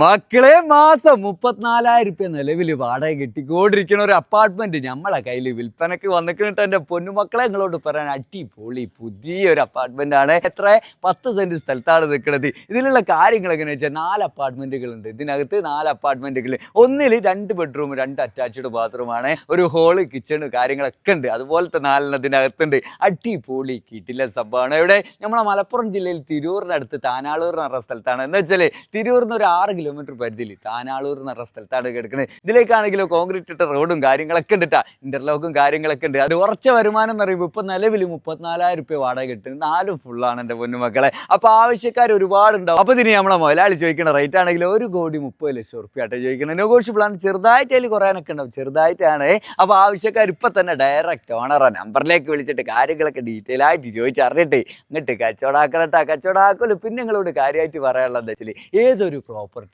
മക്കളെ മാസം 34,000 നിലവിൽ വാടക കിട്ടിക്കൊണ്ടിരിക്കുന്ന ഒരു അപ്പാർട്ട്മെന്റ് നമ്മളെ കയ്യിൽ വിൽപ്പനക്ക് വന്നിട്ട് എൻ്റെ പൊന്നുമക്കളെ നിങ്ങളോട് പറയാൻ അടിപൊളി പുതിയൊരു അപ്പാർട്ട്മെന്റ് ആണ്. എത്ര 10 സെന്റ് സ്ഥലത്താണ് നിൽക്കുന്നത്. ഇതിലുള്ള കാര്യങ്ങൾ എങ്ങനെയാ വെച്ചാൽ 4 അപ്പാർട്ട്മെന്റുകൾ ഉണ്ട്. ഇതിനകത്ത് 4 അപ്പാർട്ട്മെന്റുകൾ, ഒന്നിൽ 2 ബെഡ്റൂം 2 അറ്റാച്ച്ഡ് ബാത്റൂമാണ്, ഒരു ഹോള് കിച്ചണ് കാര്യങ്ങളൊക്കെ ഉണ്ട്. അതുപോലത്തെ 4 ഇതിനകത്തുണ്ട്. അടിപൊളി കിട്ടില്ല സംഭവമാണ്. ഇവിടെ നമ്മളെ മലപ്പുറം ജില്ലയിൽ തിരൂരിനടുത്ത് താനാളൂർ എന്ന് പറഞ്ഞ സ്ഥലത്താണ്. എന്ന് വെച്ചാൽ തിരൂരിന്ന് ഒരു 6 കിലോമീറ്റർ പരിധിയിൽ താനാളൂർ എന്ന് പറഞ്ഞ സ്ഥലത്താണ് കിടക്കുന്നത്. ഇതിലേക്കാണെങ്കിലോ കോൺക്രീറ്റ് ഇട്ട റോഡും കാര്യങ്ങളൊക്കെ ഉണ്ട്, ഇന്റർലോക്കും കാര്യങ്ങളൊക്കെ ഉണ്ട്. അത് ഉറച്ച വരുമാനം എന്ന് പറയുമ്പോൾ ഇപ്പൊ നിലവിൽ 34,000 വാടക കിട്ടും. 4 ഫുള്ളാണ് എൻ്റെ പൊന്നുമക്കളെ. അപ്പൊ ആവശ്യക്കാർ ഒരുപാടുണ്ടാവും. അപ്പൊ ഇതിന് നമ്മളെ മുതലാളി ചോദിക്കുന്ന റേറ്റ് ആണെങ്കിൽ 1,30,00,000 ആട്ടെ ചോദിക്കണം. നെഗോഷ്യബിൾ ആണ്, ചെറുതായിട്ട് അതിൽ കുറയാനൊക്കെ ഉണ്ടാവും, ചെറുതായിട്ടാണ്. അപ്പൊ ആവശ്യക്കാർ ഇപ്പൊ തന്നെ ഡയറക്റ്റ് ഓണറെ നമ്പറിലേക്ക് വിളിച്ചിട്ട് കാര്യങ്ങളൊക്കെ ഡീറ്റെയിൽ ആയിട്ട് ചോദിച്ചറിഞ്ഞിട്ട് ഇങ്ങോട്ട് കച്ചവടാക്കണട്ടാ. കച്ചവടാക്കല് പിന്നെ നിങ്ങളോട് കാര്യമായിട്ട് പറയാനുള്ളത് എന്താ വെച്ചാൽ ഏതൊരു പ്രോപ്പർട്ടി